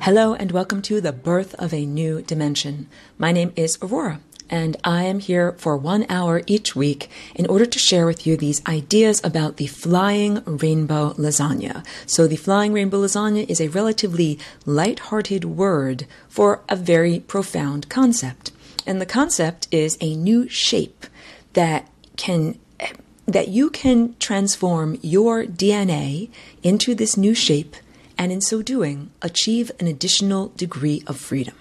Hello and welcome to the birth of a new dimension. My name is Aurora, and I am here for 1 hour each week in order to share with you these ideas about the flying rainbow lasagna. So the flying rainbow lasagna is a relatively light-hearted word for a very profound concept. And the concept is a new shape that you can transform your DNA into this new shape, and in so doing, achieve an additional degree of freedom.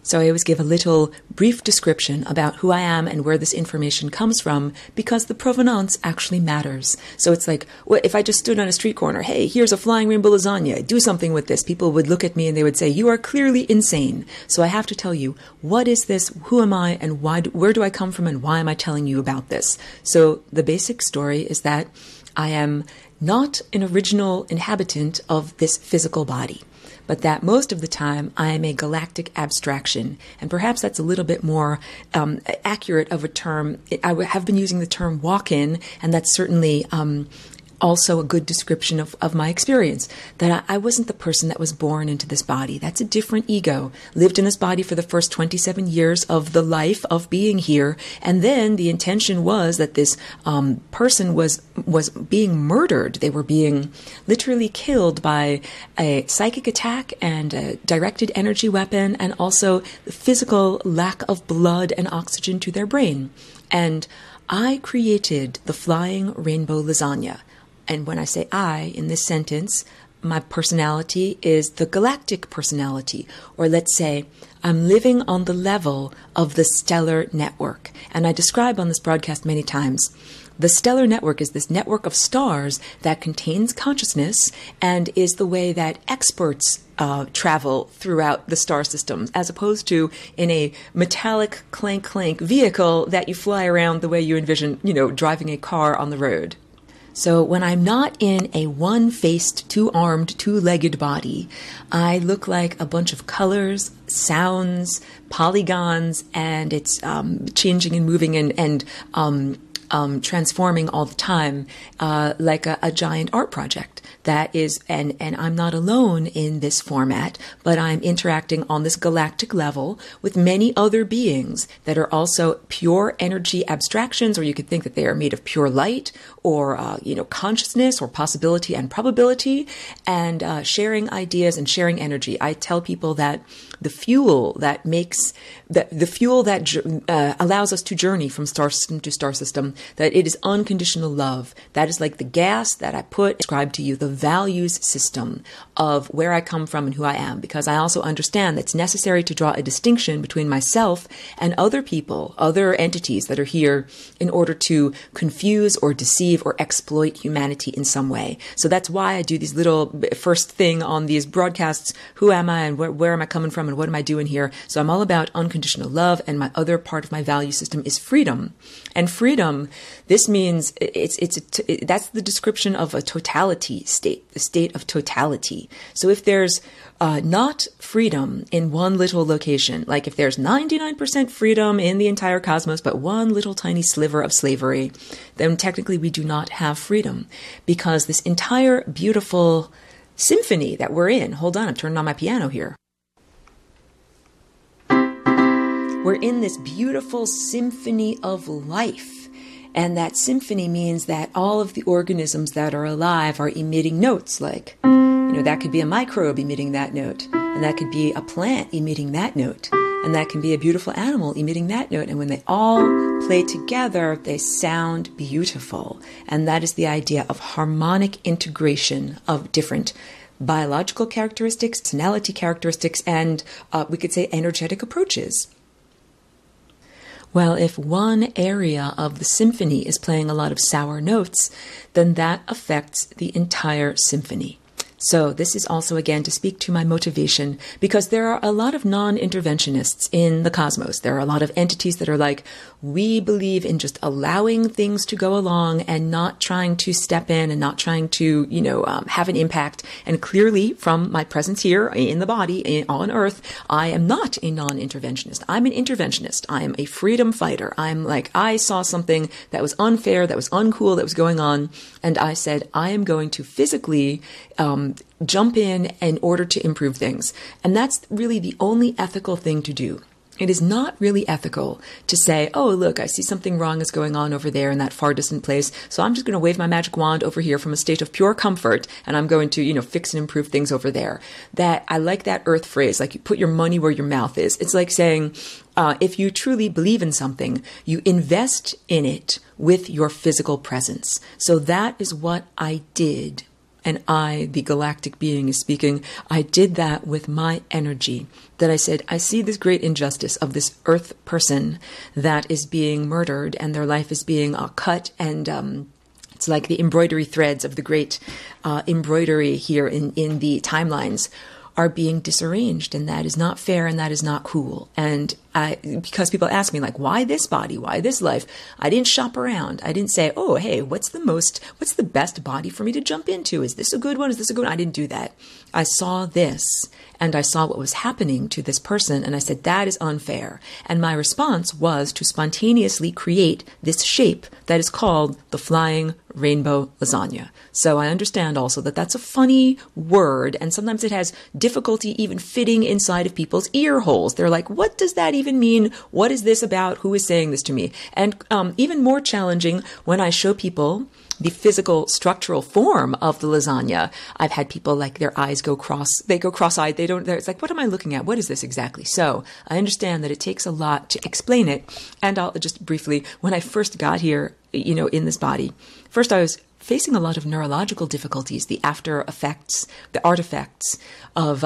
So I always give a little brief description about who I am and where this information comes from, because the provenance actually matters. So it's like, well, if I just stood on a street corner, hey, here's a flying rainbow lasagna, do something with this, people would look at me and they would say, you are clearly insane. So I have to tell you, what is this, who am I, and where do I come from, and why am I telling you about this? So the basic story is that I am not an original inhabitant of this physical body, but that most of the time I am a galactic abstraction. And perhaps that's a little bit more accurate of a term. I have been using the term walk-in, and that's certainly also a good description of my experience, that I wasn't the person that was born into this body. That's a different ego. Lived in this body for the first 27 years of the life of being here, and then the intention was that this person was being murdered. They were being literally killed by a psychic attack and a directed energy weapon, and also the physical lack of blood and oxygen to their brain. And I created the flying rainbow lasagna. And when I say I in this sentence, my personality is the galactic personality. Or let's say I'm living on the level of the stellar network. And I describe on this broadcast many times, the stellar network is this network of stars that contains consciousness and is the way that experts travel throughout the star systems, as opposed to in a metallic clank-clank vehicle that you fly around the way you envision, driving a car on the road. So when I'm not in a one-faced, two-armed, two-legged body, I look like a bunch of colors, sounds, polygons, and it's changing and moving and transforming all the time, like a giant art project. That is, and I'm not alone in this format, but I'm interacting on this galactic level with many other beings that are also pure energy abstractions, or you could think that they are made of pure light, or consciousness, or possibility and probability, and sharing ideas and sharing energy. I tell people that the fuel that allows us to journey from star system to star system, that it is unconditional love. That is like the gas that I describe to you, the values system of where I come from and who I am, because I also understand that it's necessary to draw a distinction between myself and other people, other entities that are here in order to confuse or deceive or exploit humanity in some way. So that's why I do these little first thing on these broadcasts, who am I and where am I coming from and what am I doing here? So I'm all about unconditional love, and my other part of my value system is freedom. And freedom, this means that's the description of a totality state, the state of totality. So if there's not freedom in one little location, like if there's 99% freedom in the entire cosmos, but one little tiny sliver of slavery, then technically we do not have freedom, because this entire beautiful symphony that we're in, hold on, I'm turning on my piano here. We're in this beautiful symphony of life. And that symphony means that all of the organisms that are alive are emitting notes, like, that could be a microbe emitting that note, and that could be a plant emitting that note, and that can be a beautiful animal emitting that note. And when they all play together, they sound beautiful. And that is the idea of harmonic integration of different biological characteristics, personality characteristics, and we could say energetic approaches. Well, if one area of the symphony is playing a lot of sour notes, then that affects the entire symphony. So this is also, again, to speak to my motivation, because there are a lot of non-interventionists in the cosmos. There are a lot of entities that are like, we believe in just allowing things to go along and not trying to step in and not trying to, have an impact. And clearly, from my presence here in the body, on Earth, I am not a non-interventionist. I'm an interventionist. I am a freedom fighter. I'm like, I saw something that was unfair, that was uncool, that was going on, and I said, I am going to physically jump in order to improve things. And that's really the only ethical thing to do. It is not really ethical to say, oh, look, I see something wrong is going on over there in that far distant place, so I'm just going to wave my magic wand over here from a state of pure comfort, and I'm going to, fix and improve things over there. That I like that earth phrase, like you put your money where your mouth is. It's like saying, if you truly believe in something, you invest in it with your physical presence. So that is what I did. And I, the galactic being, is speaking. I did that with my energy. That I said, I see this great injustice of this earth person that is being murdered and their life is being cut, and it's like the embroidery threads of the great embroidery here in the timelines are being disarranged, and that is not fair and that is not cool. And because people ask me, like, why this body? Why this life? I didn't shop around. I didn't say, oh, hey, what's the best body for me to jump into? Is this a good one? Is this a good one? I didn't do that. I saw this and I saw what was happening to this person, and I said, that is unfair. And my response was to spontaneously create this shape that is called the flying rainbow lasagna. So I understand also that that's a funny word, and sometimes it has difficulty even fitting inside of people's ear holes. They're like, what does that even mean? What is this about? Who is saying this to me? And even more challenging when I show people the physical structural form of the lasagna. I've had people like their eyes go cross-eyed. It's like, what am I looking at? What is this exactly? So I understand that it takes a lot to explain it. And I'll just briefly, when I first got here, in this body, first I was facing a lot of neurological difficulties, the after effects, the artifacts of,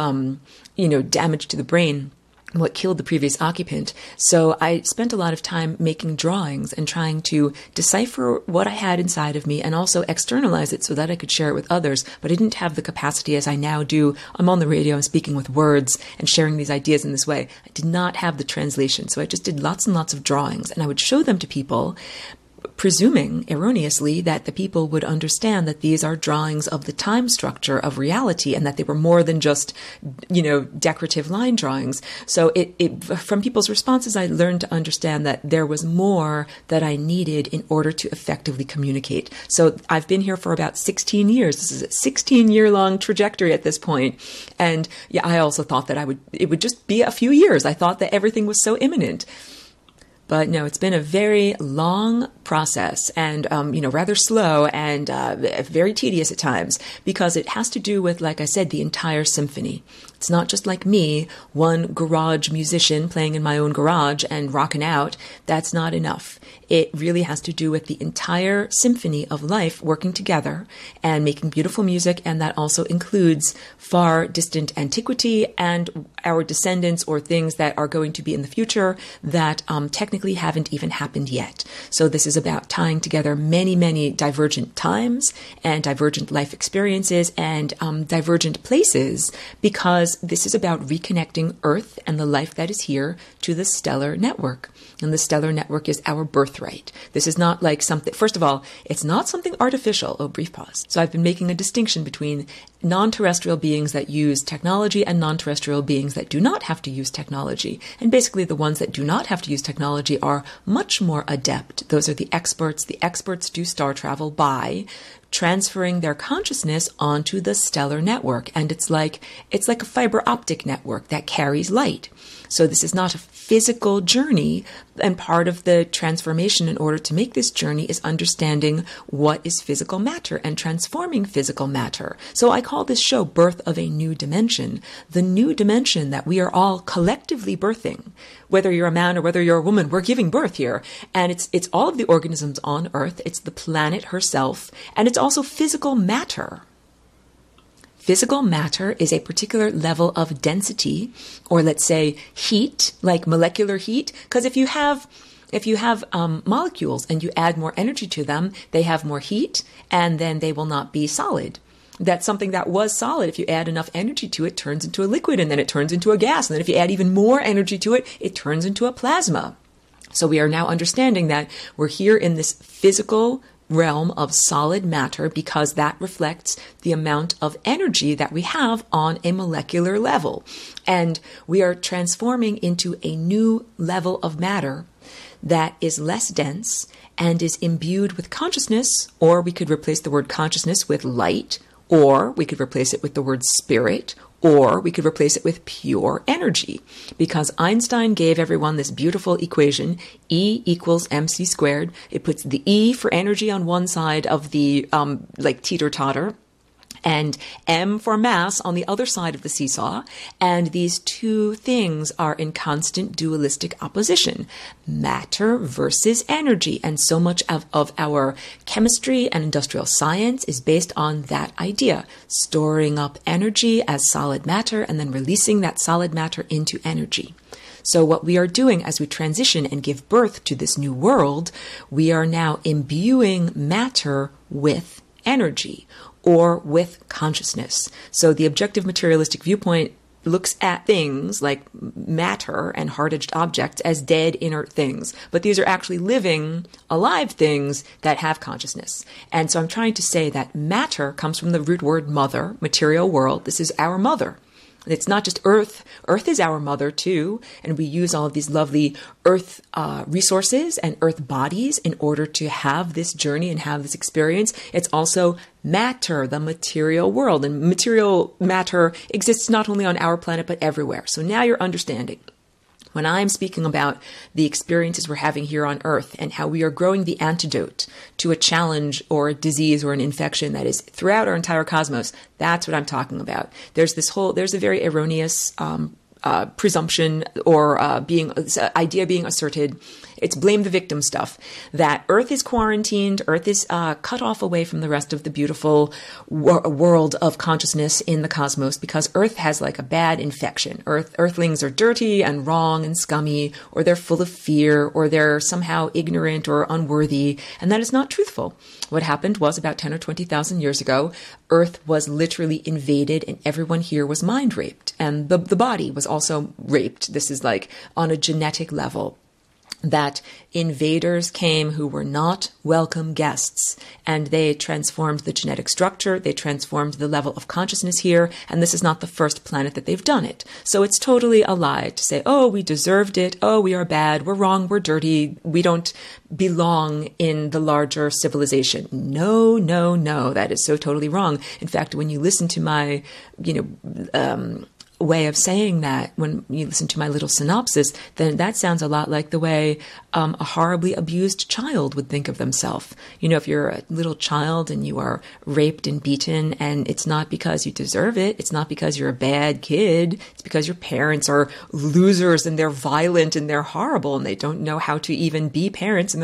damage to the brain, what killed the previous occupant. So I spent a lot of time making drawings and trying to decipher what I had inside of me and also externalize it so that I could share it with others. But I didn't have the capacity as I now do. I'm on the radio, I'm speaking with words and sharing these ideas in this way. I did not have the translation. So I just did lots and lots of drawings, and I would show them to people, presuming erroneously that the people would understand that these are drawings of the time structure of reality and that they were more than just, decorative line drawings. So from people's responses, I learned to understand that there was more that I needed in order to effectively communicate. So I've been here for about 16 years. This is a 16-year-long trajectory at this point. And yeah, I also thought that it would just be a few years. I thought that everything was so imminent. But no, it's been a very long process and, rather slow and very tedious at times, because it has to do with, like I said, the entire symphony. It's not just like me, one garage musician playing in my own garage and rocking out. That's not enough. It really has to do with the entire symphony of life working together and making beautiful music, and that also includes far distant antiquity and our descendants or things that are going to be in the future that technically haven't even happened yet. So this is about tying together many, many divergent times and divergent life experiences and divergent places, because this is about reconnecting Earth and the life that is here to the stellar network. And the stellar network is our birthright. This is not like something, first of all, it's not something artificial. Oh, brief pause. So I've been making a distinction between non-terrestrial beings that use technology and non-terrestrial beings that do not have to use technology. And basically the ones that do not have to use technology are much more adept. Those are the experts. The experts do star travel by transferring their consciousness onto the stellar network. And it's like a fiber optic network that carries light. So this is not a physical journey, and part of the transformation in order to make this journey is understanding what is physical matter and transforming physical matter. So I call this show Birth of a New Dimension, the new dimension that we are all collectively birthing. Whether you're a man or whether you're a woman, we're giving birth here. And it's all of the organisms on Earth, it's the planet herself, and it's also physical matter. Physical matter is a particular level of density, or let's say heat, like molecular heat. Because if you have molecules and you add more energy to them, they have more heat, and then they will not be solid. That's something that was solid. If you add enough energy to it, turns into a liquid, and then it turns into a gas. And then if you add even more energy to it, it turns into a plasma. So we are now understanding that we're here in this physical realm of solid matter because that reflects the amount of energy that we have on a molecular level. And we are transforming into a new level of matter that is less dense and is imbued with consciousness, or we could replace the word consciousness with light, or we could replace it with the word spirit, or we could replace it with pure energy, because Einstein gave everyone this beautiful equation, E equals mc squared. It puts the E for energy on one side of the like teeter-totter, and M for mass on the other side of the seesaw. And these two things are in constant dualistic opposition, matter versus energy. And so much of our chemistry and industrial science is based on that idea, storing up energy as solid matter and then releasing that solid matter into energy. So what we are doing as we transition and give birth to this new world, we are now imbuing matter with energy, or with consciousness. So the objective materialistic viewpoint looks at things like matter and hard-edged objects as dead, inert things. But these are actually living, alive things that have consciousness. And so I'm trying to say that matter comes from the root word mother, material world. This is our mother. It's not just Earth. Earth is our mother too, and we use all of these lovely Earth resources and Earth bodies in order to have this journey and have this experience. It's also matter, the material world, and material matter exists not only on our planet but everywhere. So now you're understanding. When I'm speaking about the experiences we're having here on Earth and how we are growing the antidote to a challenge or a disease or an infection that is throughout our entire cosmos, that's what I'm talking about. There's a very erroneous presumption or idea being asserted. It's blame the victim stuff, that Earth is quarantined, Earth is cut off away from the rest of the beautiful world of consciousness in the cosmos because Earth has like a bad infection. Earthlings are dirty and wrong and scummy, or they're full of fear, or they're somehow ignorant or unworthy, and that is not truthful. What happened was about 10 or 20,000 years ago, Earth was literally invaded and everyone here was mind raped, and the body was also raped. This is like on a genetic level, that invaders came who were not welcome guests, and they transformed the genetic structure, they transformed the level of consciousness here, and this is not the first planet that they've done it. So it's totally a lie to say, oh, we deserved it, oh, we are bad, we're wrong, we're dirty, we don't belong in the larger civilization. No, no, no, that is so totally wrong. In fact, when you listen to my, way of saying that, when you listen to my little synopsis, then that sounds a lot like the way a horribly abused child would think of themselves. You know, if you're a little child and you are raped and beaten, and it's not because you deserve it, it's not because you're a bad kid, it's because your parents are losers and they're violent and they're horrible and they don't know how to even be parents, and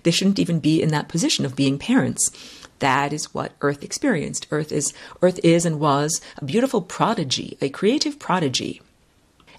they shouldn't even be in that position of being parents. That is what Earth experienced. Earth is and was a beautiful prodigy, a creative prodigy,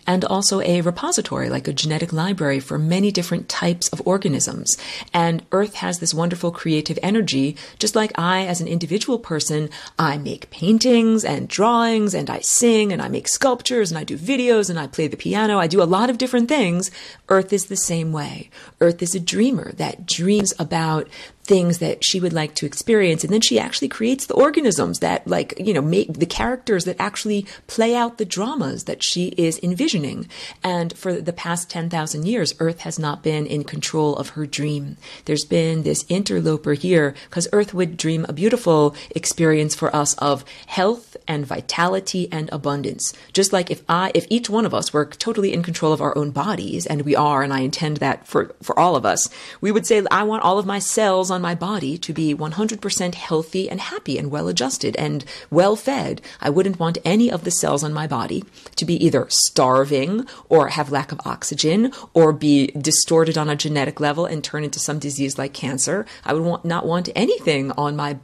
and also a repository, like a genetic library for many different types of organisms. And Earth has this wonderful creative energy, just like I, as an individual person, I make paintings and drawings, and I sing, and I make sculptures, and I do videos, and I play the piano. I do a lot of different things. Earth is the same way. Earth is a dreamer that dreams about things that she would like to experience. And then she actually creates the organisms that make the characters that actually play out the dramas that she is envisioning. And for the past 10,000 years, Earth has not been in control of her dream. There's been this interloper here because Earth would dream a beautiful experience for us of health and vitality and abundance. Just like if each one of us were totally in control of our own bodies, and we are, and I intend that for all of us, we would say, I want all of my cells on my body to be 100% healthy and happy and well-adjusted and well-fed. I wouldn't want any of the cells on my body to be either starving or have lack of oxygen or be distorted on a genetic level and turn into some disease like cancer. I would not want anything on my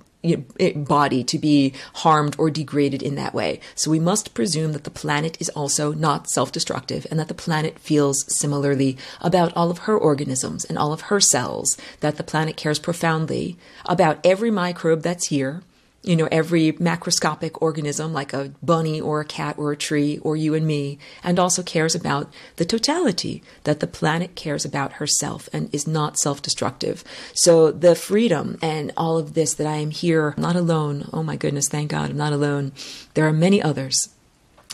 body to be harmed or degraded in that way. So we must presume that the planet is also not self-destructive, and that the planet feels similarly about all of her organisms and all of her cells, that the planet cares profoundly about every microbe that's here, every macroscopic organism like a bunny or a cat or a tree or you and me, and also cares about the totality, that the planet cares about herself and is not self-destructive. So the freedom and all of this, that I am here, not alone. Oh my goodness, thank God I'm not alone. There are many others.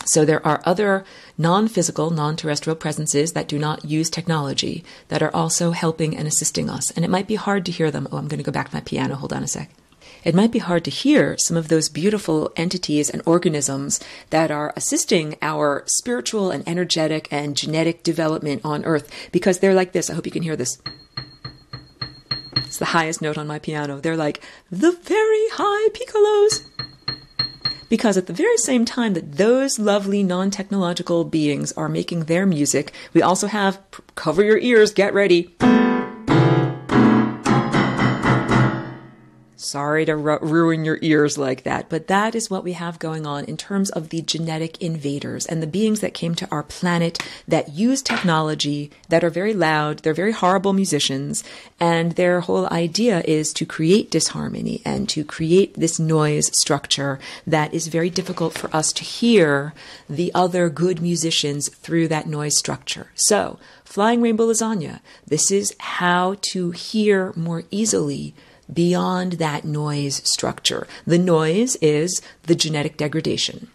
So there are other non-physical, non-terrestrial presences that do not use technology that are also helping and assisting us. And it might be hard to hear them. Oh, I'm going to go back to my piano. Hold on a sec. it might be hard to hear some of those beautiful entities and organisms that are assisting our spiritual and energetic and genetic development on Earth, because they're like this. I hope you can hear this. It's the highest note on my piano. They're like the very high piccolos. Because at the very same time that those lovely non-technological beings are making their music, we also have, cover your ears, get ready. Sorry to ruin your ears like that, but that is what we have going on in terms of the genetic invaders and the beings that came to our planet that use technology, that are very loud, they're very horrible musicians, and their whole idea is to create disharmony and to create this noise structure that is very difficult for us to hear the other good musicians through that noise structure. So, Flying Rainbow Lasagna, this is how to hear more easily beyond that noise structure. The noise is the genetic degradation.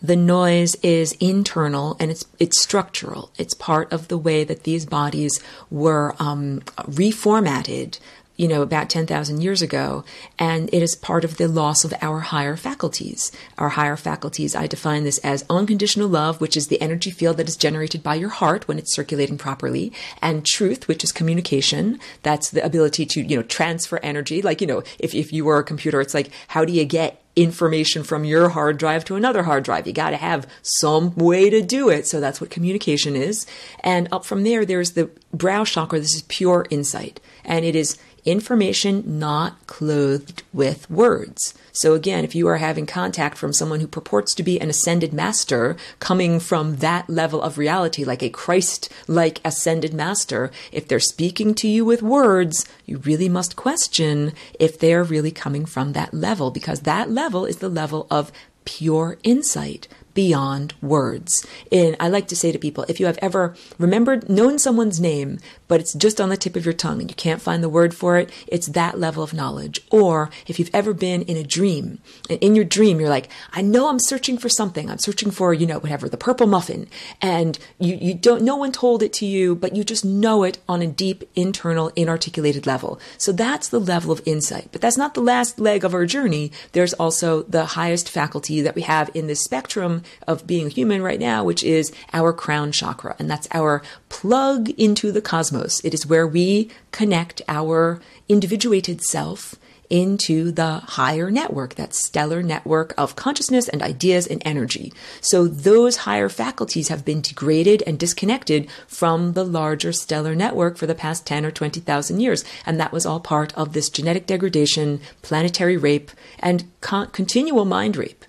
The noise is internal and it's structural. It's part of the way that these bodies were reformatted, about 10,000 years ago, and it is part of the loss of our higher faculties. Our higher faculties, I define this as unconditional love, which is the energy field that is generated by your heart when it's circulating properly, and truth, which is communication. That's the ability to, transfer energy. Like, if you were a computer, it's like, how do you get information from your hard drive to another hard drive? You got to have some way to do it. So that's what communication is. And up from there's the brow chakra. This is pure insight. And it is information not clothed with words. So again, if you are having contact from someone who purports to be an ascended master coming from that level of reality, like a Christ-like ascended master, if they're speaking to you with words, you really must question if they're really coming from that level, because that level is the level of pure insight beyond words. And I like to say to people, if you have ever known someone's name, but it's just on the tip of your tongue and you can't find the word for it, it's that level of knowledge. Or if you've ever been in a dream, and in your dream you're like, I know I'm searching for something. I'm searching for, whatever, the purple muffin. And you don't, no one told it to you, but you just know it on a deep, internal, inarticulated level. So that's the level of insight. But that's not the last leg of our journey. There's also the highest faculty that we have in this spectrum of being human right now, which is our crown chakra. And that's our plug into the cosmos. It is where we connect our individuated self into the higher network, that stellar network of consciousness and ideas and energy. So those higher faculties have been degraded and disconnected from the larger stellar network for the past 10 or 20,000 years. And that was all part of this genetic degradation, planetary rape, and continual mind rape.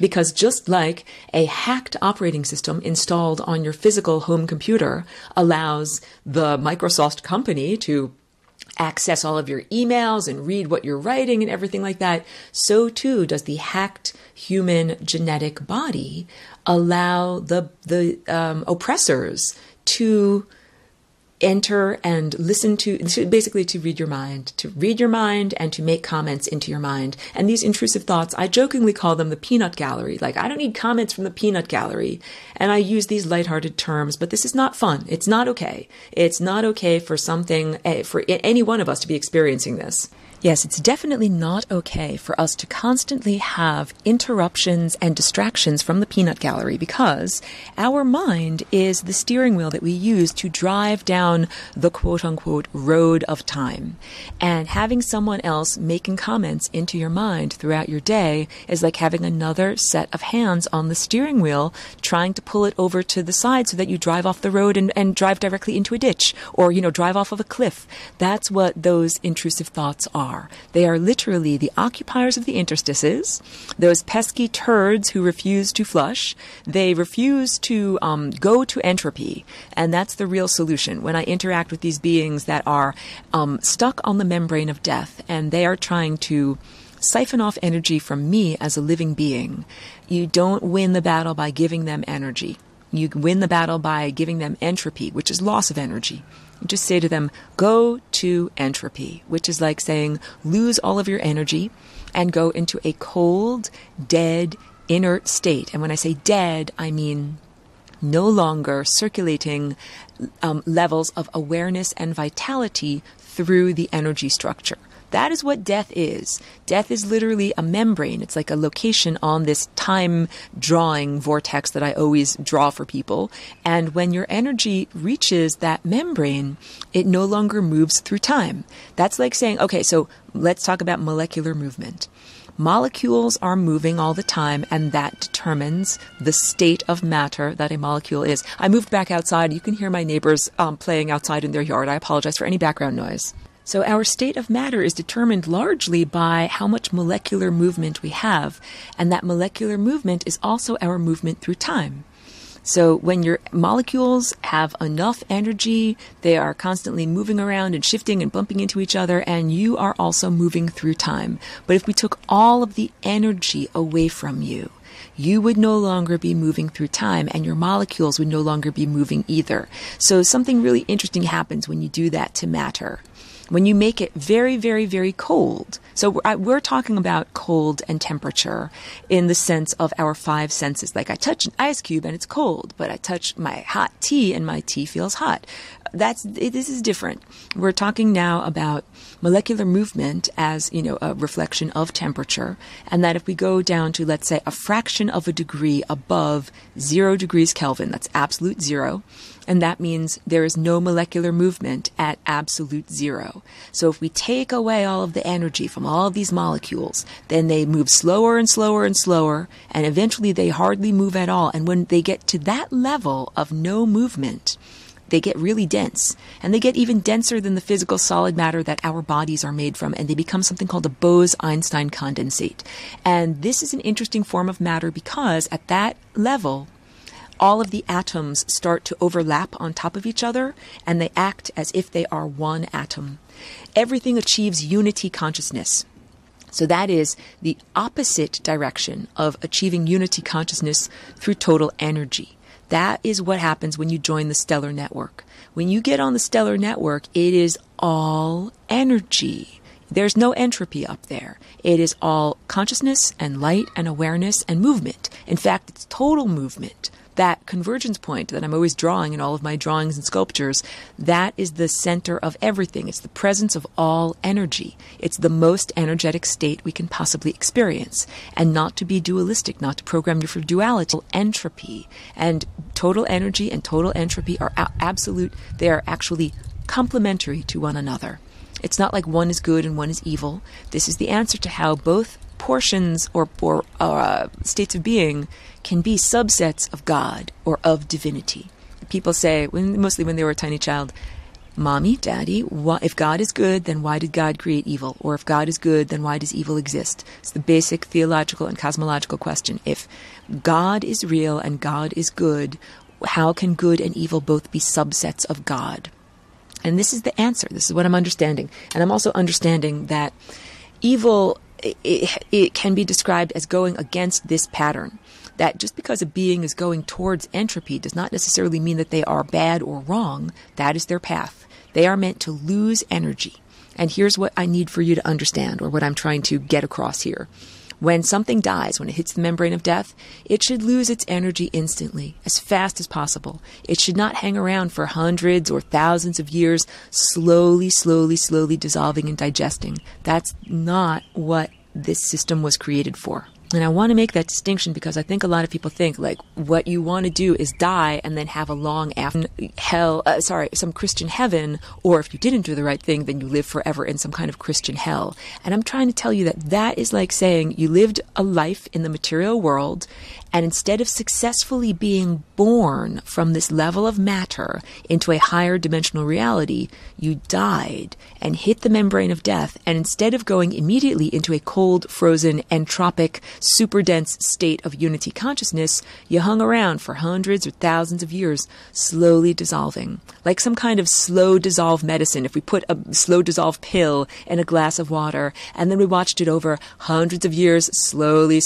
Because just like a hacked operating system installed on your physical home computer allows the Microsoft company to access all of your emails and read what you're writing and everything like that, so too does the hacked human genetic body allow the oppressors to enter and listen to read your mind and to make comments into your mind. And these intrusive thoughts, I jokingly call them the peanut gallery. Like, I don't need comments from the peanut gallery. And I use these lighthearted terms, but this is not fun. It's not okay. It's not okay for any one of us to be experiencing this. Yes, it's definitely not okay for us to constantly have interruptions and distractions from the peanut gallery, because our mind is the steering wheel that we use to drive down the quote-unquote road of time. And having someone else making comments into your mind throughout your day is like having another set of hands on the steering wheel trying to pull it over to the side so that you drive off the road and drive directly into a ditch or, drive off of a cliff. That's what those intrusive thoughts are. They are literally the occupiers of the interstices, those pesky turds who refuse to flush. They refuse to go to entropy, and that's the real solution. When I interact with these beings that are stuck on the membrane of death, and they are trying to siphon off energy from me as a living being, you don't win the battle by giving them energy. You win the battle by giving them entropy, which is loss of energy. You just say to them, go to entropy, which is like saying lose all of your energy and go into a cold, dead, inert state. And when I say dead, I mean no longer circulating levels of awareness and vitality through the energy structure. That is what death is. Death is literally a membrane. It's like a location on this time drawing vortex that I always draw for people. And when your energy reaches that membrane, it no longer moves through time. That's like saying, okay, so let's talk about molecular movement. Molecules are moving all the time, and that determines the state of matter that a molecule is. I moved back outside. You can hear my neighbors playing outside in their yard. I apologize for any background noise. So our state of matter is determined largely by how much molecular movement we have, and that molecular movement is also our movement through time. So when your molecules have enough energy, they are constantly moving around and shifting and bumping into each other, and you are also moving through time. But if we took all of the energy away from you, you would no longer be moving through time, and your molecules would no longer be moving either. So something really interesting happens when you do that to matter. When you make it very, very, very cold. So we're talking about cold and temperature in the sense of our five senses. Like I touch an ice cube and it's cold, but I touch my hot tea and my tea feels hot. This is different. We're talking now about molecular movement as, a reflection of temperature. And that if we go down to, let's say, a fraction of a degree above 0 degrees Kelvin, that's absolute zero. And that means there is no molecular movement at absolute zero. So if we take away all of the energy from all of these molecules, then they move slower and slower and slower, and eventually they hardly move at all. And when they get to that level of no movement, they get really dense, and they get even denser than the physical solid matter that our bodies are made from, and they become something called a Bose-Einstein condensate. And this is an interesting form of matter because at that level, all of the atoms start to overlap on top of each other, and they act as if they are one atom. Everything achieves unity consciousness. So that is the opposite direction of achieving unity consciousness through total energy. That is what happens when you join the stellar network. When you get on the stellar network, it is all energy. There's no entropy up there. It is all consciousness and light and awareness and movement. In fact, it's total movement. That convergence point that I'm always drawing in all of my drawings and sculptures, that is the center of everything. It's the presence of all energy. It's the most energetic state we can possibly experience. And not to be dualistic, not to program you for duality, entropy. And total energy and total entropy are absolute. They are actually complementary to one another. It's not like one is good and one is evil. This is the answer to how both portions or states of being can be subsets of God or of divinity. People say, mostly when they were a tiny child, Mommy, Daddy, if God is good, then why did God create evil? Or if God is good, then why does evil exist? It's the basic theological and cosmological question. If God is real and God is good, how can good and evil both be subsets of God? And this is the answer. This is what I'm understanding. And I'm also understanding that evil, it can be described as going against this pattern. That just because a being is going towards entropy does not necessarily mean that they are bad or wrong. That is their path. They are meant to lose energy. And here's what I need for you to understand, or what I'm trying to get across here. When something dies, when it hits the membrane of death, it should lose its energy instantly, as fast as possible. It should not hang around for hundreds or thousands of years, slowly dissolving and digesting. That's not what this system was created for. And I want to make that distinction because I think a lot of people think like what you want to do is die and then have a long some Christian heaven, or if you didn't do the right thing, then you live forever in some kind of Christian hell. And I'm trying to tell you that that is like saying you lived a life in the material world, and instead of successfully being born from this level of matter into a higher dimensional reality, you died and hit the membrane of death. And instead of going immediately into a cold, frozen, entropic, super dense state of unity consciousness, you hung around for hundreds or thousands of years, slowly dissolving. Like some kind of slow dissolve medicine. If we put a slow dissolve pill in a glass of water, and then we watched it over hundreds of years, slowly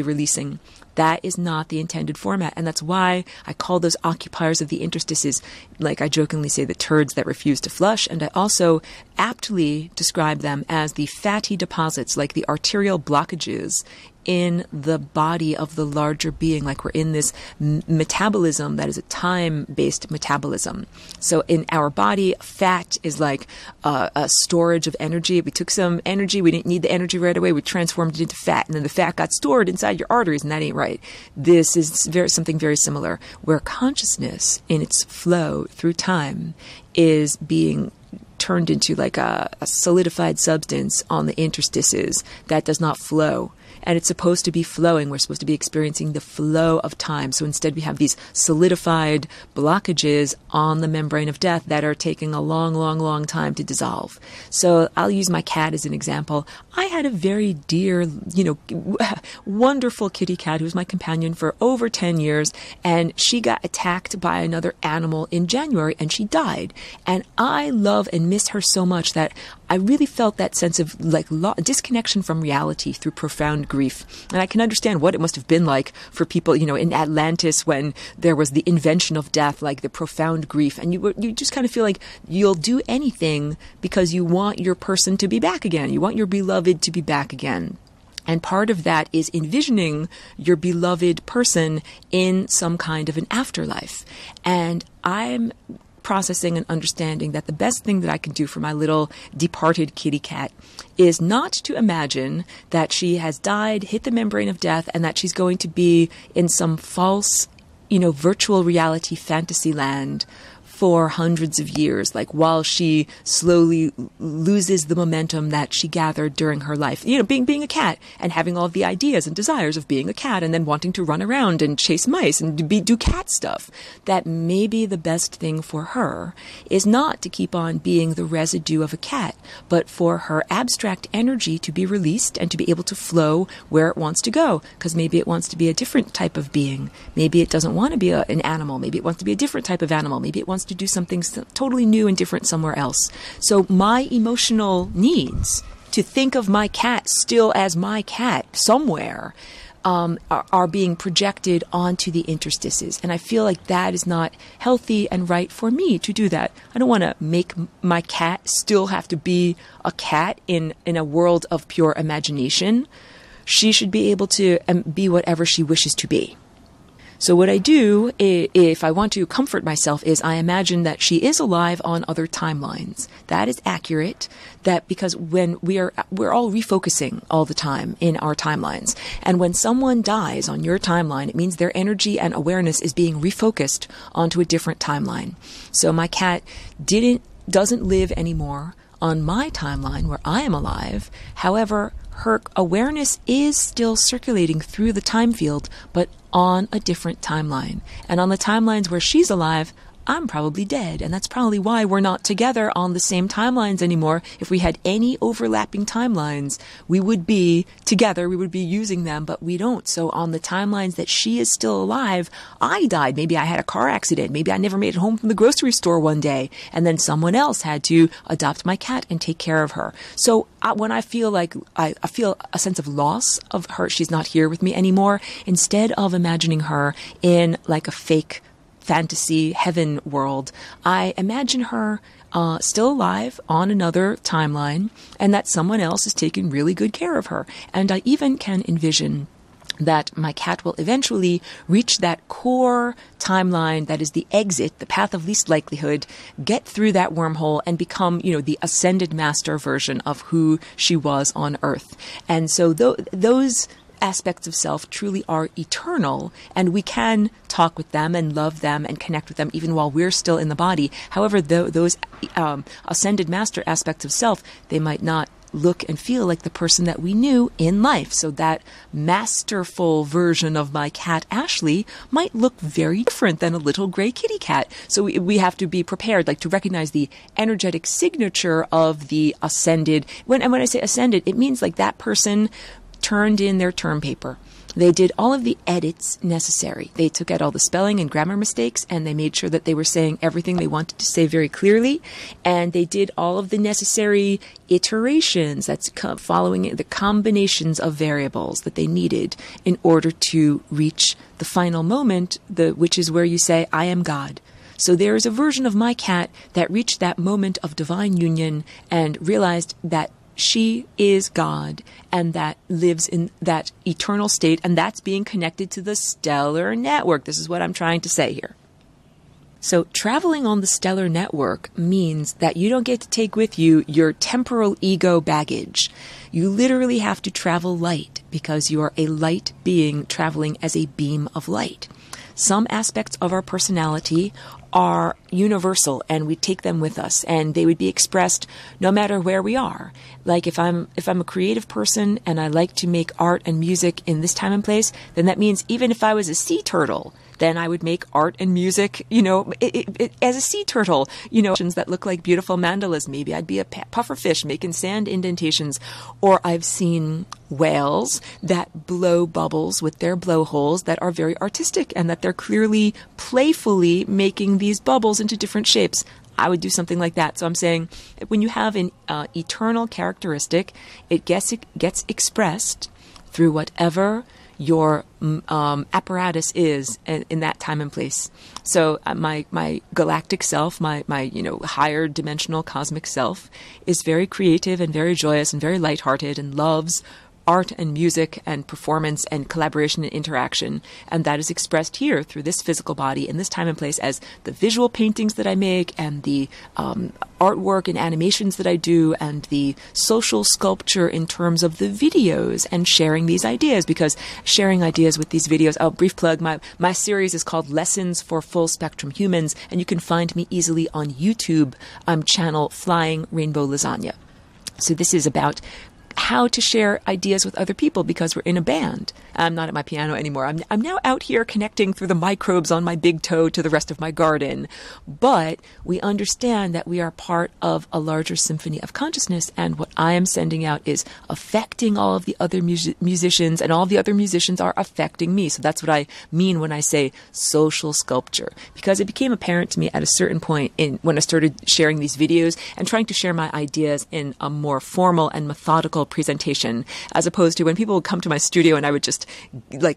releasing. That is not the intended format. And that's why I call those occupiers of the interstices, like I jokingly say, the turds that refuse to flush. And I also aptly describe them as the fatty deposits, like the arterial blockages in the body of the larger being, like we're in this metabolism that is a time-based metabolism. So in our body, fat is like a storage of energy. We took some energy, we didn't need the energy right away, we transformed it into fat, and then the fat got stored inside your arteries, and that ain't right. This is something very similar, where consciousness in its flow through time is being turned into like a solidified substance on the interstices that does not flow. And it's supposed to be flowing. We're supposed to be experiencing the flow of time. So instead we have these solidified blockages on the membrane of death that are taking a long, long, long time to dissolve. So I'll use my cat as an example. I had a very dear, wonderful kitty cat who was my companion for over 10 years. And she got attacked by another animal in January and she died. And I love and miss her so much that I really felt that sense of disconnection from reality through profound grief. And I can understand what it must have been like for people, in Atlantis when there was the invention of death, like the profound grief. And you just kind of feel like you'll do anything because you want your person to be back again. You want your beloved to be back again. And part of that is envisioning your beloved person in some kind of an afterlife. And I'm processing and understanding that the best thing that I can do for my little departed kitty cat is not to imagine that she has died, hit the membrane of death, and that she's going to be in some false, virtual reality fantasy land for hundreds of years, like while she slowly loses the momentum that she gathered during her life. Being a cat and having all the ideas and desires of being a cat and then wanting to run around and chase mice and do cat stuff. That maybe the best thing for her is not to keep on being the residue of a cat, but for her abstract energy to be released and to be able to flow where it wants to go. Because maybe it wants to be a different type of being. Maybe it doesn't want to be an animal. Maybe it wants to be a different type of animal. Maybe it wants to do something totally new and different somewhere else. So my emotional needs to think of my cat still as my cat somewhere are being projected onto the interstices. And I feel like that is not healthy and right for me to do that. I don't want to make my cat still have to be a cat in a world of pure imagination. She should be able to be whatever she wishes to be. So what I do, if I want to comfort myself, is I imagine that she is alive on other timelines. That is accurate, that because when we're all refocusing all the time in our timelines. And when someone dies on your timeline, it means their energy and awareness is being refocused onto a different timeline. So my cat doesn't live anymore on my timeline where I am alive. However, her awareness is still circulating through the time field, but on a different timeline. And on the timelines where she's alive, I'm probably dead. And that's probably why we're not together on the same timelines anymore. If we had any overlapping timelines, we would be together, we would be using them, but we don't. So on the timelines that she is still alive, I died. Maybe I had a car accident. Maybe I never made it home from the grocery store one day. And then someone else had to adopt my cat and take care of her. So when I feel like I feel a sense of loss of her, she's not here with me anymore, instead of imagining her in like a fake fantasy heaven world, I imagine her still alive on another timeline, and that someone else is taking really good care of her. And I even can envision that my cat will eventually reach that core timeline that is the exit, the path of least likelihood, get through that wormhole and become, the ascended master version of who she was on Earth. And so those aspects of self truly are eternal, and we can talk with them and love them and connect with them even while we're still in the body. However, those ascended master aspects of self, they might not look and feel like the person that we knew in life. So that masterful version of my cat, Ashley, might look very different than a little gray kitty cat. So we have to be prepared, like to recognize the energetic signature of the ascended. When I say ascended, it means like that person turned in their term paper. They did all of the edits necessary. They took out all the spelling and grammar mistakes, and they made sure that they were saying everything they wanted to say very clearly. And they did all of the necessary iterations, that's following the combinations of variables that they needed in order to reach the final moment, which is where you say, I am God. So there is a version of my cat that reached that moment of divine union and realized that she is God, and that lives in that eternal state, and that's being connected to the stellar network. This is what I'm trying to say here. So traveling on the stellar network means that you don't get to take with you your temporal ego baggage. You literally have to travel light because you are a light being traveling as a beam of light. Some aspects of our personality are universal and we take them with us, and they would be expressed no matter where we are. Like if I'm a creative person and I like to make art and music in this time and place, then that means even if I was a sea turtle, then I would make art and music, as a sea turtle, that look like beautiful mandalas. Maybe I'd be a puffer fish making sand indentations. Or I've seen whales that blow bubbles with their blowholes that are very artistic, and that they're clearly playfully making these bubbles into different shapes. I would do something like that. So I'm saying when you have an eternal characteristic, it gets expressed through whatever your apparatus is in that time and place. So my galactic self, my higher dimensional cosmic self, is very creative and very joyous and very lighthearted and loves art and music and performance and collaboration and interaction. And that is expressed here through this physical body in this time and place as the visual paintings that I make and the artwork and animations that I do and the social sculpture in terms of the videos and sharing these ideas, because sharing ideas with these videos, brief plug, my series is called Lessons for Full Spectrum Humans, and you can find me easily on YouTube. I'm channel Flying Rainbow Lasagna. So this is about how to share ideas with other people because we're in a band. I'm not at my piano anymore. I'm now out here connecting through the microbes on my big toe to the rest of my garden. But we understand that we are part of a larger symphony of consciousness, and what I am sending out is affecting all of the other musicians, and all the other musicians are affecting me. So that's what I mean when I say social sculpture, because it became apparent to me at a certain point when I started sharing these videos and trying to share my ideas in a more formal and methodical presentation, as opposed to when people would come to my studio and I would just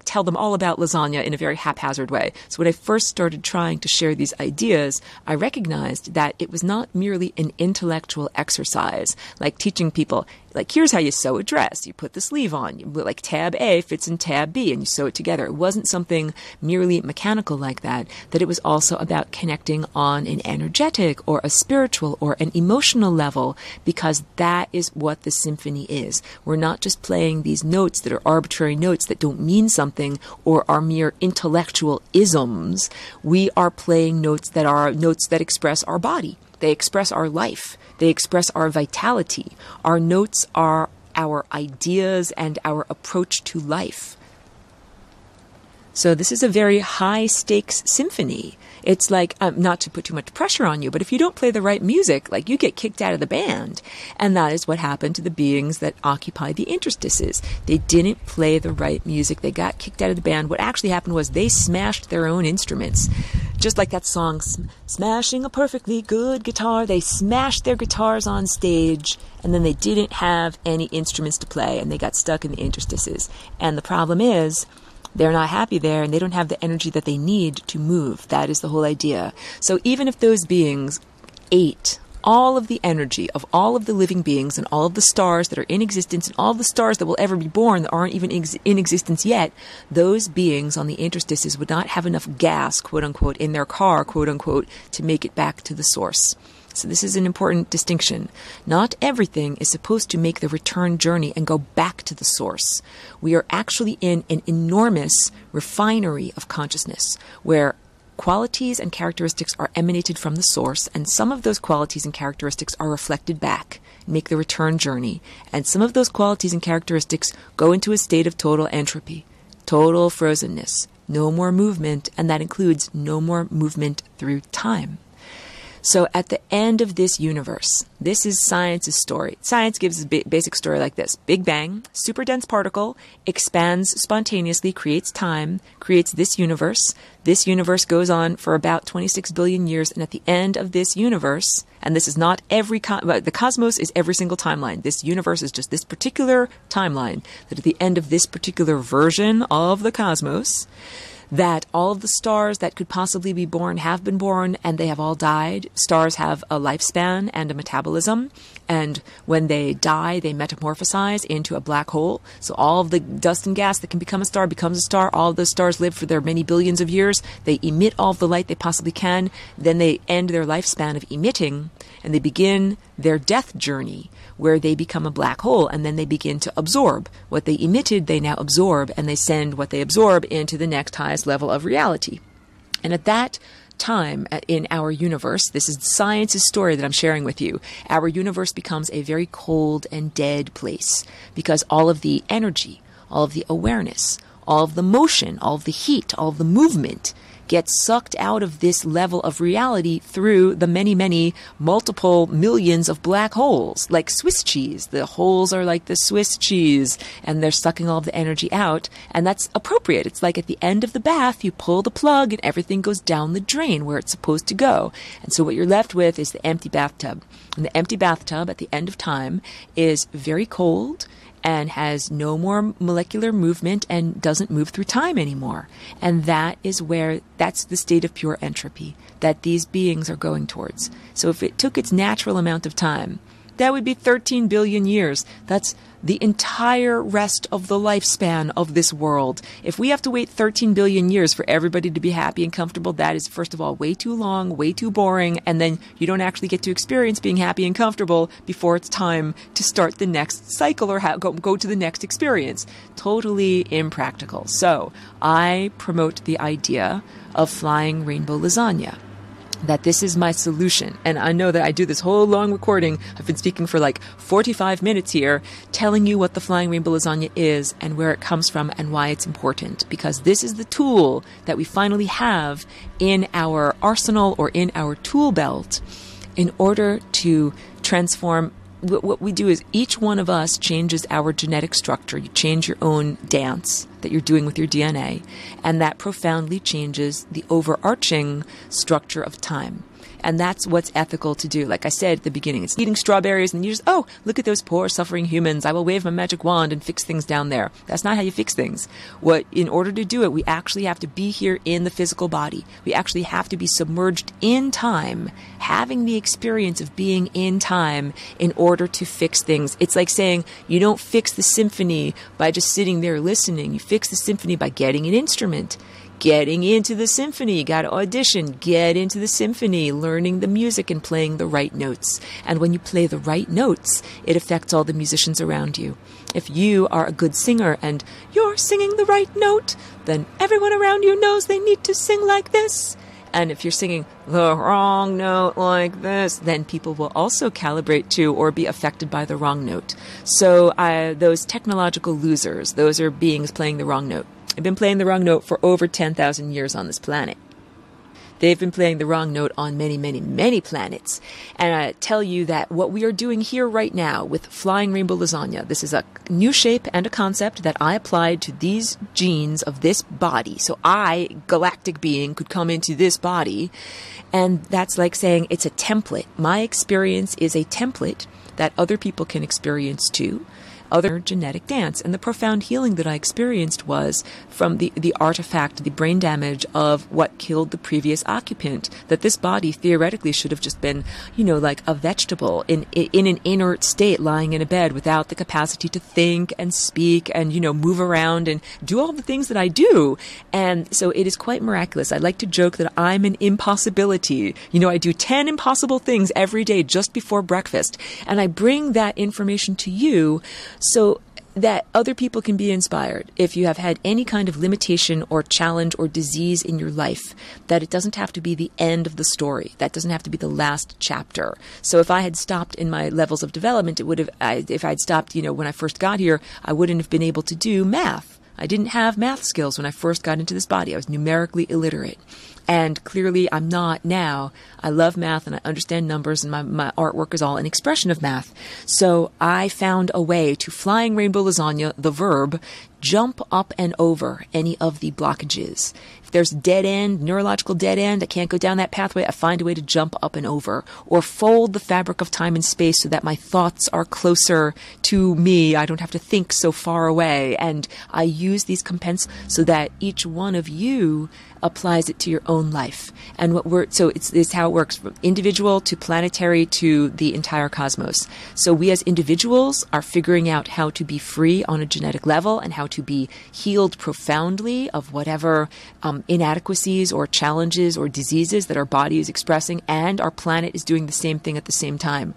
tell them all about lasagna in a very haphazard way. So when I first started trying to share these ideas, I recognized that it was not merely an intellectual exercise, like teaching people, here's how you sew a dress. You put the sleeve on, tab A fits in tab B, and you sew it together. It wasn't something merely mechanical like that it was also about connecting on an energetic or a spiritual or an emotional level, because that is what the symphony is. We're not just playing these notes that are arbitrary notes that don't mean something or are mere intellectual isms. We are playing notes that are notes that express our body. They express our life. They express our vitality. Our notes are our ideas and our approach to life. So this is a very high-stakes symphony. It's like, not to put too much pressure on you, but if you don't play the right music, you get kicked out of the band. And that is what happened to the beings that occupy the interstices. They didn't play the right music. They got kicked out of the band. What actually happened was they smashed their own instruments. Just like that song, Smashing a Perfectly Good Guitar. They smashed their guitars on stage, and then they didn't have any instruments to play, and they got stuck in the interstices. And the problem is, they're not happy there, and they don't have the energy that they need to move. That is the whole idea. So even if those beings ate all of the energy of all of the living beings and all of the stars that are in existence and all of the stars that will ever be born that aren't even in existence yet, those beings on the interstices would not have enough gas, quote unquote, in their car, quote unquote, to make it back to the source. So this is an important distinction. Not everything is supposed to make the return journey and go back to the source. We are actually in an enormous refinery of consciousness where qualities and characteristics are emanated from the source, and some of those qualities and characteristics are reflected back and make the return journey. And some of those qualities and characteristics go into a state of total entropy, total frozenness, no more movement, and that includes no more movement through time. So at the end of this universe, this is science's story. Science gives a basic story like this. Big Bang, super dense particle, expands spontaneously, creates time, creates this universe. This universe goes on for about 26 billion years, and at the end of this universe, and this is not the cosmos is every single timeline. This universe is just this particular timeline, that at the end of this particular version of the cosmos, that all of the stars that could possibly be born have been born, and they have all died. Stars have a lifespan and a metabolism, and when they die, they metamorphosize into a black hole. So all of the dust and gas that can become a star becomes a star. All of those stars live for their many billions of years. They emit all of the light they possibly can. Then they end their lifespan of emitting, and they begin their death journey, where they become a black hole, and then they begin to absorb. What they emitted, they now absorb, and they send what they absorb into the next highest level of reality. And at that time in our universe, this is science's story that I'm sharing with you, our universe becomes a very cold and dead place, because all of the energy, all of the awareness, all of the motion, all of the heat, all of the movement gets sucked out of this level of reality through the many, many, multiple millions of black holes, like Swiss cheese. The holes are like the Swiss cheese, and they're sucking all of the energy out, and that's appropriate. It's like at the end of the bath, you pull the plug, and everything goes down the drain where it's supposed to go. And so what you're left with is the empty bathtub. And the empty bathtub at the end of time is very cold, and has no more molecular movement and doesn't move through time anymore. And that's the state of pure entropy that these beings are going towards. So if it took its natural amount of time, that would be 13 billion years. That's the entire rest of the lifespan of this world. If we have to wait 13 billion years for everybody to be happy and comfortable, that is, first of all, way too long, way too boring, and then you don't actually get to experience being happy and comfortable before it's time to start the next cycle or go to the next experience. Totally impractical. So I promote the idea of flying rainbow lasagna, that this is my solution. And I know that I do this whole long recording. I've been speaking for like 45 minutes here, telling you what the flying rainbow lasagna is and where it comes from and why it's important. Because this is the tool that we finally have in our arsenal or in our tool belt in order to transform. What we do is each one of us changes our genetic structure. You change your own dance that you're doing with your DNA, and that profoundly changes the overarching structure of time. And that's what's ethical to do. Like I said at the beginning, it's eating strawberries and you just, oh, look at those poor suffering humans. I will wave my magic wand and fix things down there. That's not how you fix things. In order to do it, we actually have to be here in the physical body. We actually have to be submerged in time, having the experience of being in time in order to fix things. It's like saying you don't fix the symphony by just sitting there listening. You fix the symphony by getting an instrument. Getting into the symphony, you got to audition, get into the symphony, learning the music and playing the right notes. And when you play the right notes, it affects all the musicians around you. If you are a good singer and you're singing the right note, then everyone around you knows they need to sing like this. And if you're singing the wrong note like this, then people will also calibrate to or be affected by the wrong note. So those technological losers, those are beings playing the wrong note. They've been playing the wrong note for over 10,000 years on this planet. They've been playing the wrong note on many, many, many planets. And I tell you that what we are doing here right now with flying rainbow lasagna, this is a new shape and a concept that I applied to these genes of this body. So I, galactic being, could come into this body. And that's like saying it's a template. My experience is a template that other people can experience too. Other genetic dance. And the profound healing that I experienced was from the artifact, the brain damage of what killed the previous occupant, that this body theoretically should have just been, like a vegetable in an inert state lying in a bed without the capacity to think and speak and, move around and do all the things that I do. And so it is quite miraculous. I like to joke that I'm an impossibility. I do 10 impossible things every day just before breakfast. And I bring that information to you so that other people can be inspired. If you have had any kind of limitation or challenge or disease in your life, that it doesn't have to be the end of the story. That doesn't have to be the last chapter. So if I had stopped in my levels of development, if I'd stopped, when I first got here, I wouldn't have been able to do math. I didn't have math skills when I first got into this body. I was numerically illiterate. And clearly I'm not now. I love math and I understand numbers, and my artwork is all an expression of math. So I found a way to flying rainbow lasagna, the verb, jump up and over any of the blockages. If there's dead end, neurological dead end, I can't go down that pathway, I find a way to jump up and over, or fold the fabric of time and space so that my thoughts are closer to me. I don't have to think so far away. And I use these so that each one of you applies it to your own life. And it's how it works, from individual to planetary to the entire cosmos. So we as individuals are figuring out how to be free on a genetic level and how to be healed profoundly of whatever inadequacies or challenges or diseases that our body is expressing, and our planet is doing the same thing at the same time.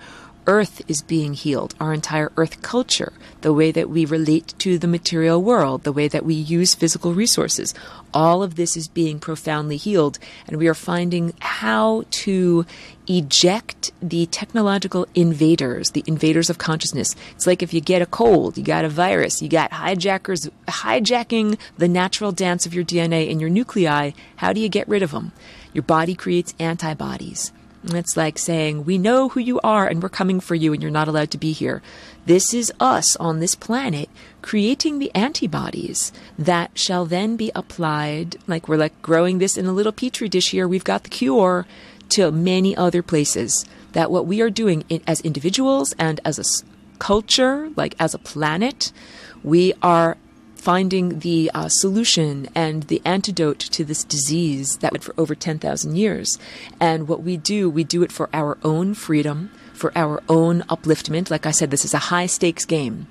Earth is being healed, our entire Earth culture, the way that we relate to the material world, the way that we use physical resources. All of this is being profoundly healed, and we are finding how to eject the technological invaders, the invaders of consciousness. It's like if you get a cold, you got a virus, you got hijackers hijacking the natural dance of your DNA and your nuclei. How do you get rid of them? Your body creates antibodies. It's like saying, we know who you are and we're coming for you and you're not allowed to be here. This is us on this planet creating the antibodies that shall then be applied, like we're like growing this in a little petri dish here. We've got the cure to many other places. That what we are doing as individuals and as a culture, like as a planet, we are finding the solution and the antidote to this disease that went for over 10,000 years. And what we do it for our own freedom, for our own upliftment. Like I said, this is a high stakes game.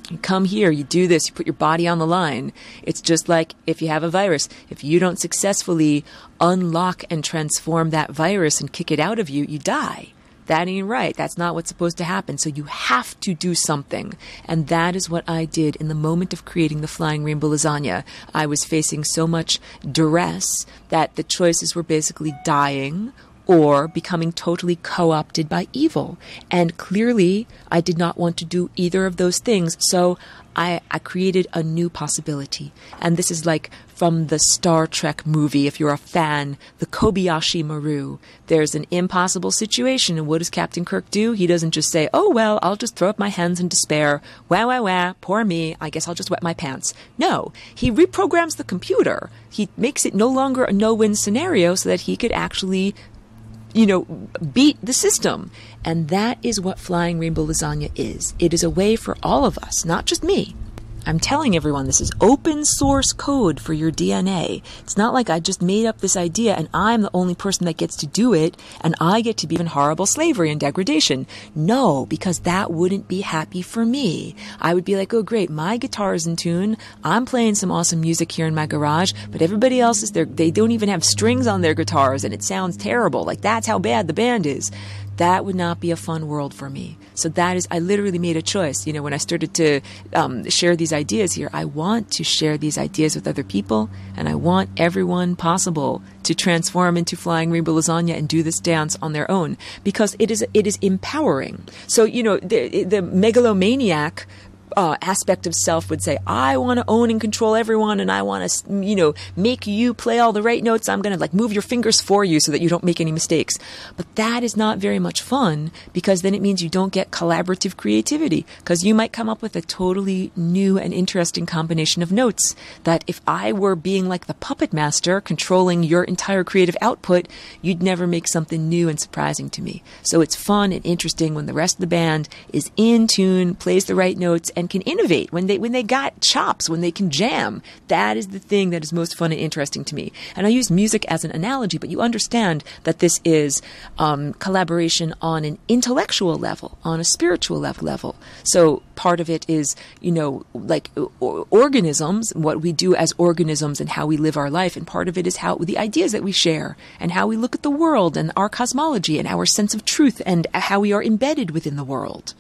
You come here, you do this, you put your body on the line. It's just like if you have a virus. If you don't successfully unlock and transform that virus and kick it out of you, you die. That ain't right. That's not what's supposed to happen. So you have to do something. And that is what I did in the moment of creating the Flying Rainbow Lasagna. I was facing so much duress that the choices were basically dying or becoming totally co-opted by evil. And clearly, I did not want to do either of those things. So I created a new possibility. And this is like from the Star Trek movie, if you're a fan, the Kobayashi Maru. There's an impossible situation, and what does Captain Kirk do? He doesn't just say, oh, well, I'll just throw up my hands in despair. Wah, wah, wah, poor me, I guess I'll just wet my pants. No, he reprograms the computer. He makes it no longer a no-win scenario so that he could actually beat the system. And that is what Flying Rainbow Lasagna is. It is a way for all of us, not just me. I'm telling everyone this is open source code for your DNA. It's not like I just made up this idea and I'm the only person that gets to do it and I get to be in horrible slavery and degradation. No, because that wouldn't be happy for me. I would be like, oh great, my guitar is in tune. I'm playing some awesome music here in my garage, but everybody else is there. They don't even have strings on their guitars and it sounds terrible. Like that's how bad the band is. That would not be a fun world for me. So I literally made a choice. When I started to share these ideas here, I want to share these ideas with other people, and I want everyone possible to transform into Flying Rainbow Lasagna and do this dance on their own, because it is empowering. So, the megalomaniac aspect of self would say, I want to own and control everyone, and I want to, make you play all the right notes. I'm going to move your fingers for you so that you don't make any mistakes. But that is not very much fun, because then it means you don't get collaborative creativity, because you might come up with a totally new and interesting combination of notes that if I were being like the puppet master controlling your entire creative output, you'd never make something new and surprising to me. So it's fun and interesting when the rest of the band is in tune, plays the right notes, and can innovate, when they got chops, when they can jam. That is the thing that is most fun and interesting to me. And I use music as an analogy, but you understand that this is collaboration on an intellectual level, on a spiritual level. So part of it is, organisms, what we do as organisms and how we live our life. And part of it is how the ideas that we share and how we look at the world and our cosmology and our sense of truth and how we are embedded within the world.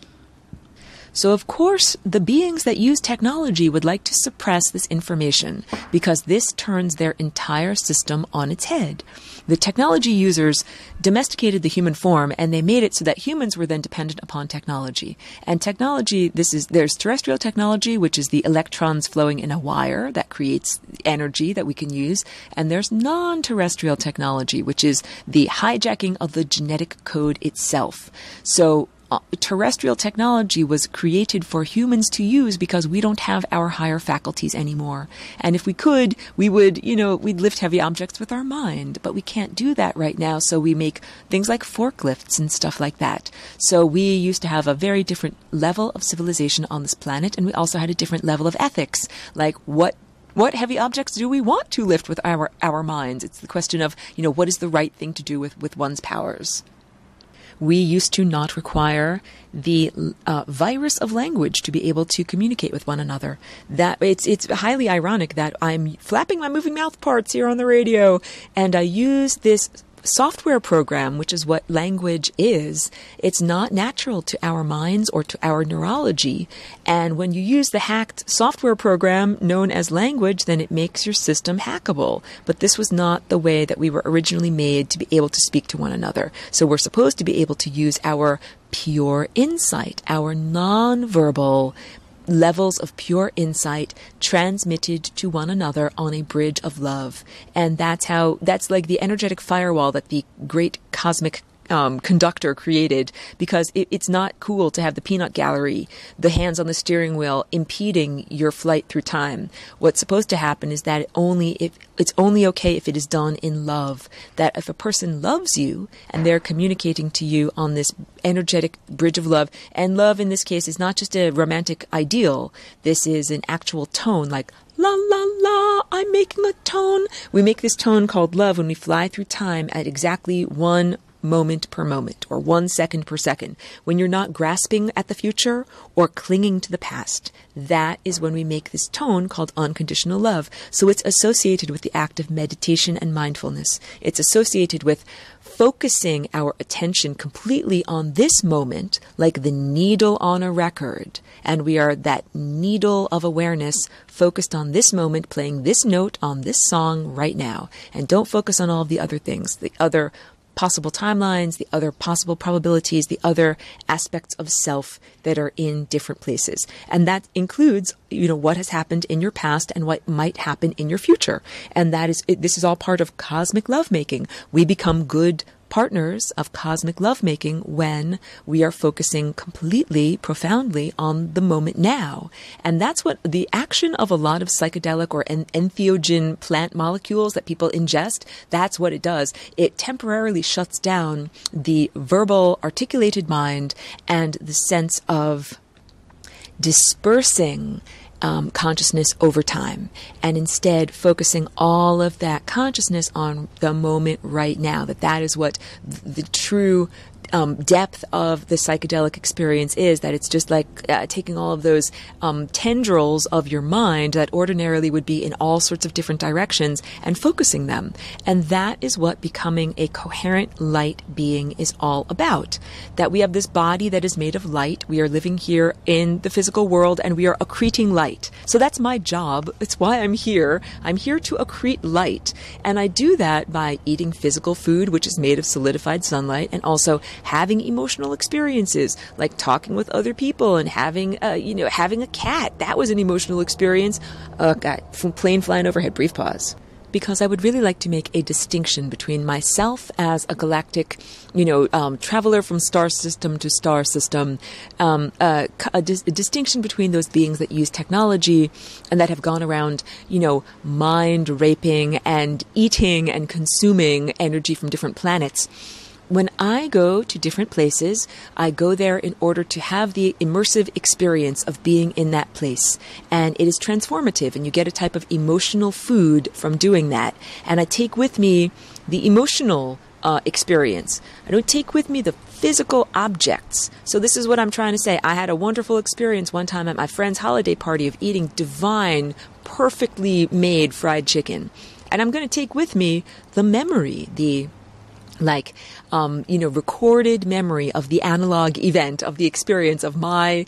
So, of course, the beings that use technology would like to suppress this information because this turns their entire system on its head. The technology users domesticated the human form, and they made it so that humans were then dependent upon technology. And technology, there's terrestrial technology, which is the electrons flowing in a wire that creates energy that we can use. And there's non-terrestrial technology, which is the hijacking of the genetic code itself. So terrestrial technology was created for humans to use because we don't have our higher faculties anymore. And if we could, we would, we'd lift heavy objects with our mind, but we can't do that right now. So we make things like forklifts and stuff like that. So we used to have a very different level of civilization on this planet, and we also had a different level of ethics. Like what heavy objects do we want to lift with our minds? It's the question of, what is the right thing to do with one's powers? We used to not require the virus of language to be able to communicate with one another. That it's highly ironic that I'm flapping my moving mouth parts here on the radio, and I use this software program, which is what language is. It's not natural to our minds or to our neurology. And when you use the hacked software program known as language, then it makes your system hackable. But this was not the way that we were originally made to be able to speak to one another. So we're supposed to be able to use our pure insight, our nonverbal levels of pure insight transmitted to one another on a bridge of love. And that's like the energetic firewall that the great cosmic conductor created, because it's not cool to have the peanut gallery, the hands on the steering wheel, impeding your flight through time. What's supposed to happen is that it's only okay if it is done in love. That if a person loves you and they're communicating to you on this energetic bridge of love, and love in this case is not just a romantic ideal, this is an actual tone, like la la la, I'm making a tone. We make this tone called love when we fly through time at exactly 1 moment per moment, or 1 second per second. When you're not grasping at the future or clinging to the past, that is when we make this tone called unconditional love. So it's associated with the act of meditation and mindfulness. It's associated with focusing our attention completely on this moment, like the needle on a record. And we are that needle of awareness focused on this moment, playing this note on this song right now. And don't focus on all of the other things, the other possible timelines, the other possible probabilities, the other aspects of self that are in different places. And that includes, what has happened in your past and what might happen in your future. And this is all part of cosmic lovemaking. We become good partners of cosmic lovemaking when we are focusing completely, profoundly on the moment now. And that's what the action of a lot of psychedelic or entheogen plant molecules that people ingest, that's what it does. It temporarily shuts down the verbal, articulated mind and the sense of dispersing consciousness over time, and instead focusing all of that consciousness on the moment right now. That is what the true depth of the psychedelic experience is, that it's just like taking all of those tendrils of your mind that ordinarily would be in all sorts of different directions and focusing them. And that is what becoming a coherent light being is all about. That we have this body that is made of light. We are living here in the physical world and we are accreting light. So that's my job. It's why I'm here. I'm here to accrete light. And I do that by eating physical food, which is made of solidified sunlight, and also having emotional experiences, like talking with other people and having a cat. That was an emotional experience. God, plane flying overhead, brief pause. Because I would really like to make a distinction between myself as a galactic, traveler from star system to star system, a distinction between those beings that use technology and that have gone around, mind raping and eating and consuming energy from different planets. When I go to different places, I go there in order to have the immersive experience of being in that place. And it is transformative, and you get a type of emotional food from doing that. And I take with me the emotional experience. I don't take with me the physical objects. So this is what I'm trying to say. I had a wonderful experience one time at my friend's holiday party of eating divine, perfectly made fried chicken. And I'm going to take with me the memory, the like, recorded memory of the analog event, of the experience of my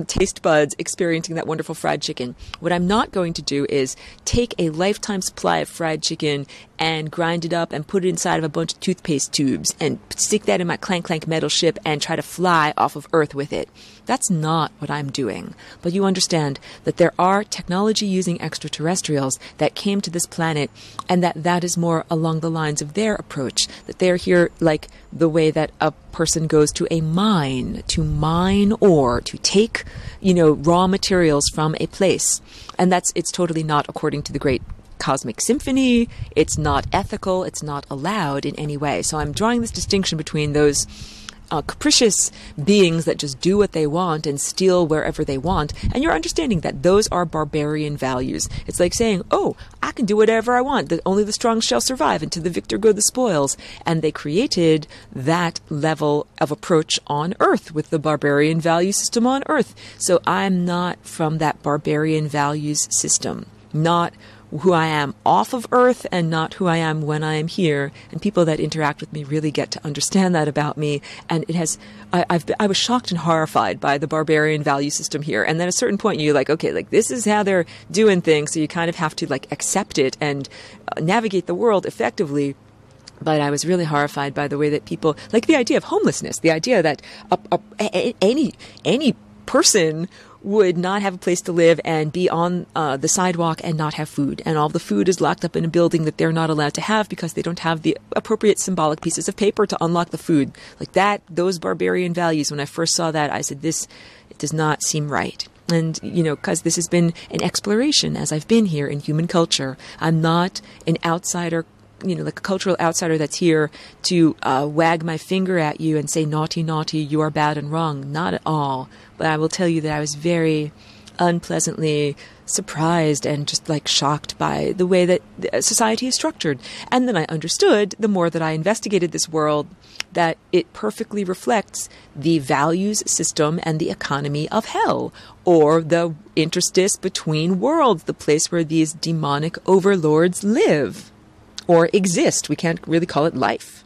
taste buds experiencing that wonderful fried chicken. What I'm not going to do is take a lifetime supply of fried chicken and grind it up and put it inside of a bunch of toothpaste tubes and stick that in my clank clank metal ship and try to fly off of Earth with it. That's not what I'm doing. But you understand that there are technology-using extraterrestrials that came to this planet, and that is more along the lines of their approach, that they're here like the way that a person goes to a mine to mine ore, to take, raw materials from a place. And it's totally not according to the great cosmic symphony. It's not ethical. It's not allowed in any way. So I'm drawing this distinction between those capricious beings that just do what they want and steal wherever they want, and you're understanding that those are barbarian values. It's like saying, oh, I can do whatever I want, that only the strong shall survive, and to the victor go the spoils. And they created that level of approach on Earth with the barbarian value system on Earth. So I'm not from that barbarian values system, not who I am off of Earth and not who I am when I am here. And people that interact with me really get to understand that about me. And I was shocked and horrified by the barbarian value system here. And then at a certain point you're like, okay, like this is how they're doing things. So you kind of have to like accept it and navigate the world effectively. But I was really horrified by the way that people, like the idea of homelessness, the idea that any person would not have a place to live and be on the sidewalk and not have food. And all the food is locked up in a building that they're not allowed to have because they don't have the appropriate symbolic pieces of paper to unlock the food. Like that, those barbarian values, when I first saw that, I said, it does not seem right. And, because this has been an exploration as I've been here in human culture. I'm not an outsider, like a cultural outsider that's here to wag my finger at you and say, naughty, naughty, you are bad and wrong. Not at all. But I will tell you that I was very unpleasantly surprised and just like shocked by the way that society is structured. And then I understood, the more that I investigated this world, that it perfectly reflects the values system and the economy of hell, or the interstice between worlds, the place where these demonic overlords live or exist. We can't really call it life.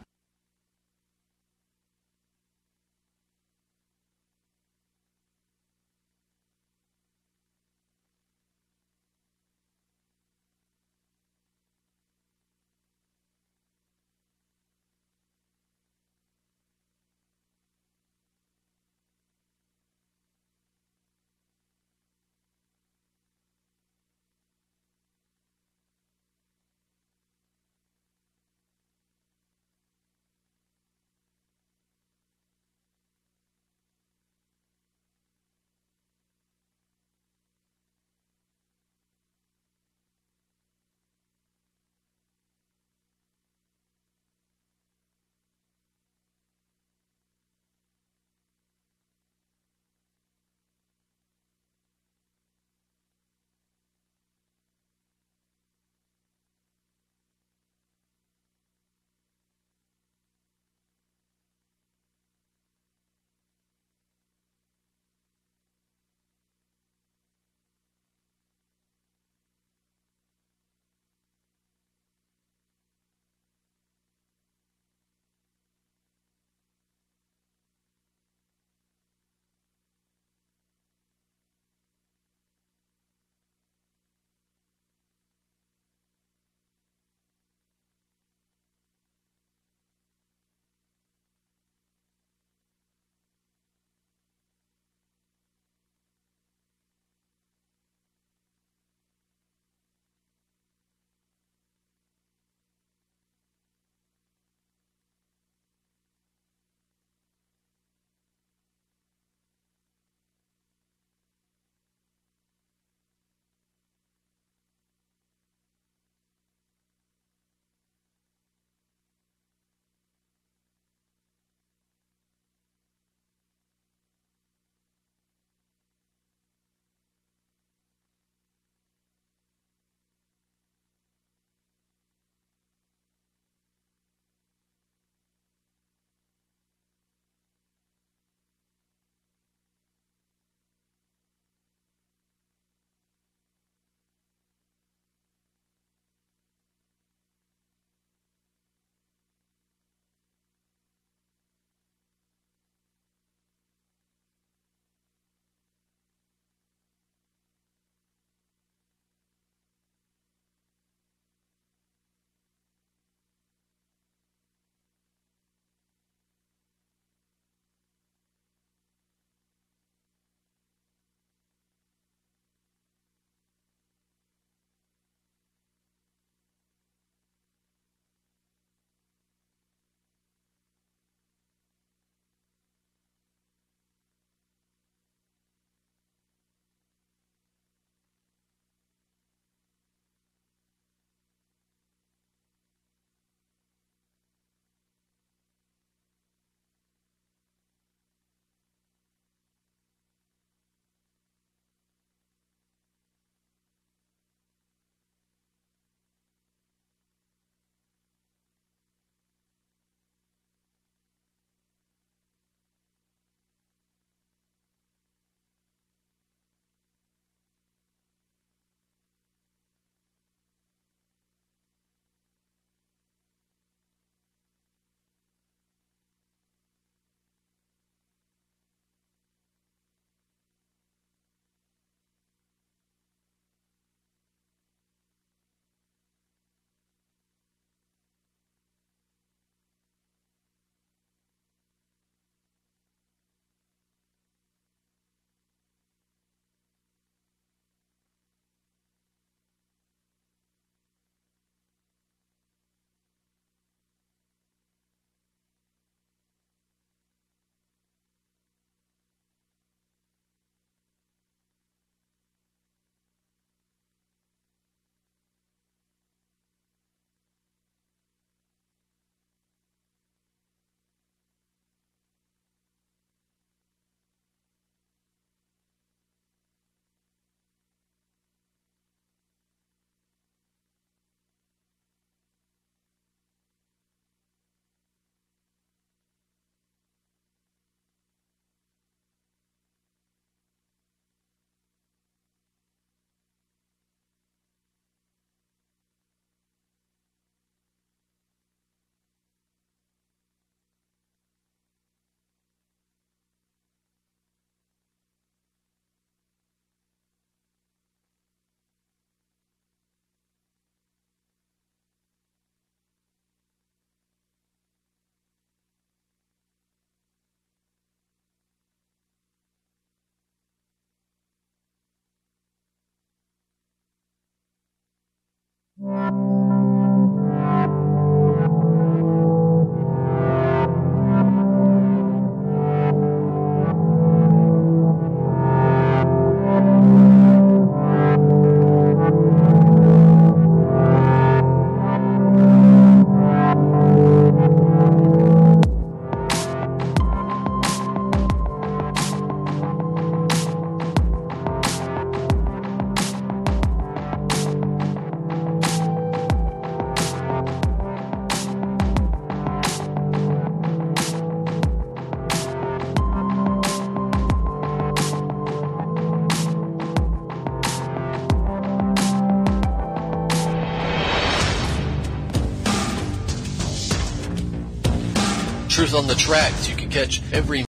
Truth on the Tracks. You can catch every